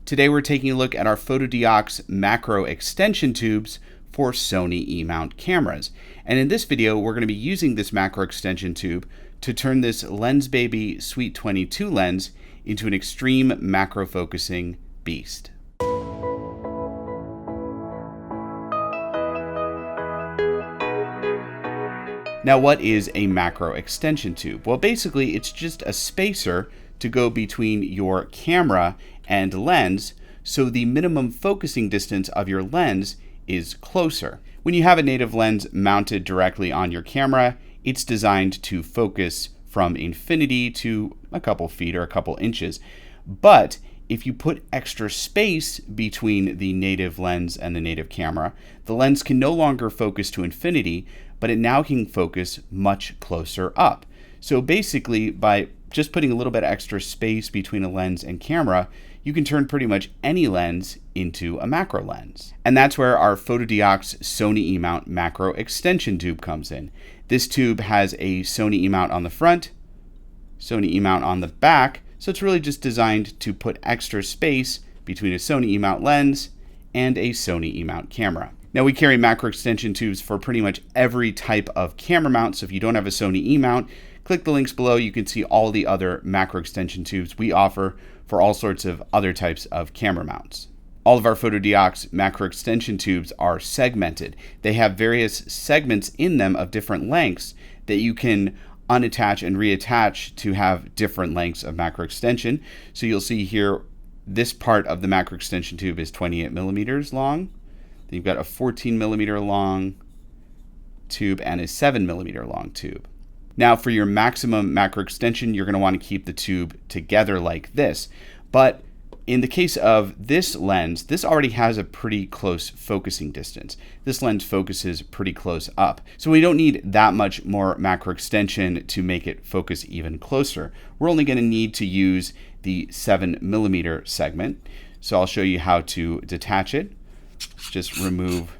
Today we're taking a look at our Fotodiox Maccro extension tubes for Sony E-mount cameras. And in this video, we're going to be using this Maccro extension tube to turn this Lensbaby Sweet 22 lens into an extreme macro focusing beast. Now, what is a macro extension tube? Well, basically, it's just a spacer to go between your camera and lens, so the minimum focusing distance of your lens is closer. When you have a native lens mounted directly on your camera, it's designed to focus from infinity to a couple feet or a couple inches. But if you put extra space between the native lens and the native camera, the lens can no longer focus to infinity, but it now can focus much closer up. So basically, by just putting a little bit extra space between a lens and camera, you can turn pretty much any lens into a macro lens. And that's where our Fotodiox Sony E-mount macro extension tube comes in. This tube has a Sony E-mount on the front, Sony E-mount on the back, so it's really just designed to put extra space between a Sony E-mount lens and a Sony E-mount camera. Now, we carry macro extension tubes for pretty much every type of camera mount, so if you don't have a Sony E-mount, click the links below. You can see all the other macro extension tubes we offer for all sorts of other types of camera mounts. All of our Fotodiox macro extension tubes are segmented. They have various segments in them of different lengths that you can unattach and reattach to have different lengths of macro extension. So you'll see here, this part of the macro extension tube is 28 millimeters long. Then you've got a 14 millimeter long tube and a 7 millimeter long tube. Now, for your maximum macro extension, you're going to want to keep the tube together like this. But in the case of this lens, this already has a pretty close focusing distance. This lens focuses pretty close up. So we don't need that much more macro extension to make it focus even closer. We're only going to need to use the 7 millimeter segment. So I'll show you how to detach it. Just remove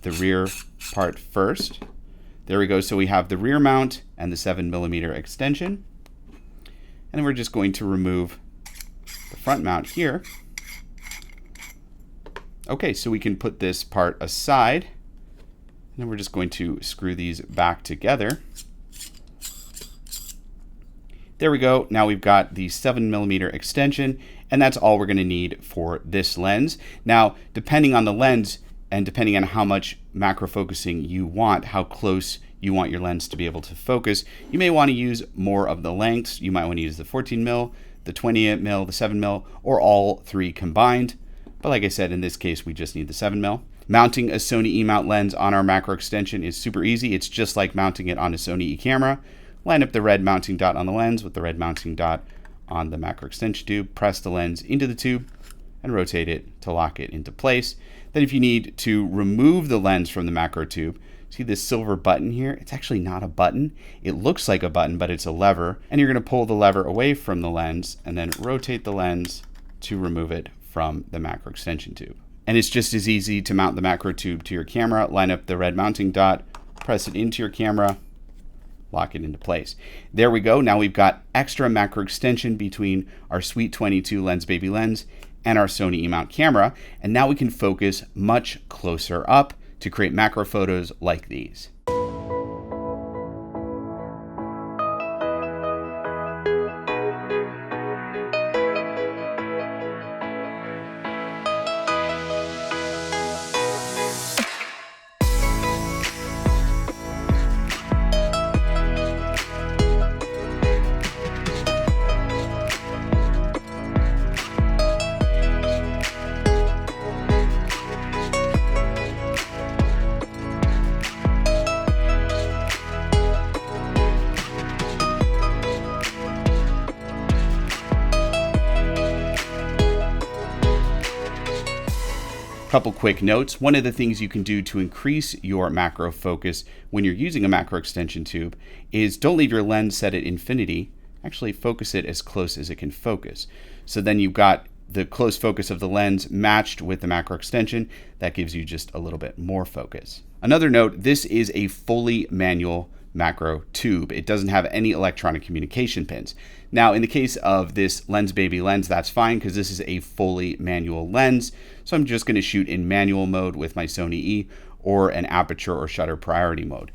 the rear part first. There we go. So we have the rear mount and the 7 millimeter extension. And then we're just going to remove the front mount here. Okay, so we can put this part aside. And then we're just going to screw these back together. There we go. Now we've got the 7 millimeter extension, and that's all we're going to need for this lens. Now, depending on the lens, and depending on how much macro focusing you want, how close you want your lens to be able to focus, you may want to use more of the lengths. You might want to use the 14 mil, the 28 mil, the 7 mil, or all three combined. But like I said, in this case, we just need the 7 mil. Mounting a Sony E-mount lens on our macro extension is super easy. It's just like mounting it on a Sony E-camera. Line up the red mounting dot on the lens with the red mounting dot on the macro extension tube. Press the lens into the tube and rotate it to lock it into place. Then if you need to remove the lens from the macro tube, see this silver button here? It's actually not a button. It looks like a button, but it's a lever. And you're going to pull the lever away from the lens and then rotate the lens to remove it from the macro extension tube. And it's just as easy to mount the macro tube to your camera. Line up the red mounting dot, press it into your camera, lock it into place. There we go. Now we've got extra macro extension between our Sweet 22 Lensbaby lens and our Sony E-mount camera. And now we can focus much closer up to create macro photos like these. Couple quick notes. One of the things you can do to increase your macro focus when you're using a macro extension tube is don't leave your lens set at infinity. Actually focus it as close as it can focus. So then you've got the close focus of the lens matched with the macro extension. That gives you just a little bit more focus. Another note, this is a fully manual macro tube. It doesn't have any electronic communication pins. Now, in the case of this Lens Baby lens, that's fine because this is a fully manual lens. So I'm just going to shoot in manual mode with my Sony E or an aperture or shutter priority mode.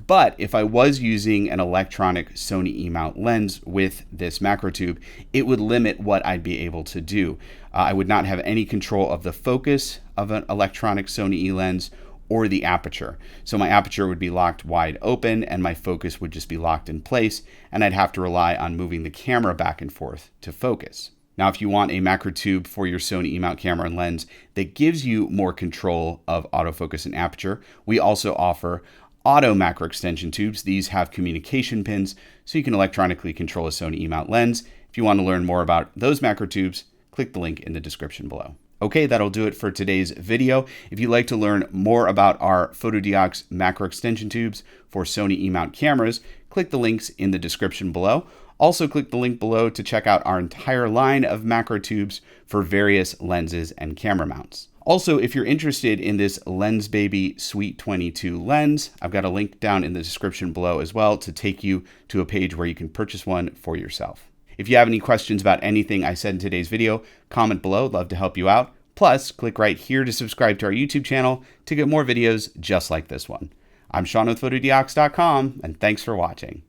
But if I was using an electronic Sony E-mount lens with this macro tube, it would limit what I'd be able to do. I would not have any control of the focus of an electronic Sony E lens or the aperture. So my aperture would be locked wide open and my focus would just be locked in place, and I'd have to rely on moving the camera back and forth to focus. Now, if you want a macro tube for your Sony E-mount camera and lens that gives you more control of autofocus and aperture, we also offer auto macro extension tubes. These have communication pins, so you can electronically control a Sony E-mount lens. If you want to learn more about those macro tubes, click the link in the description below. Okay, that'll do it for today's video. If you'd like to learn more about our Fotodiox macro extension tubes for Sony E-mount cameras, click the links in the description below. Also, click the link below to check out our entire line of macro tubes for various lenses and camera mounts. Also, if you're interested in this Lens Baby Suite 22 lens, I've got a link down in the description below as well to take you to a page where you can purchase one for yourself. If you have any questions about anything I said in today's video, comment below. I'd love to help you out. Plus, click right here to subscribe to our YouTube channel to get more videos just like this one. I'm Sean with Fotodiox.com, and thanks for watching.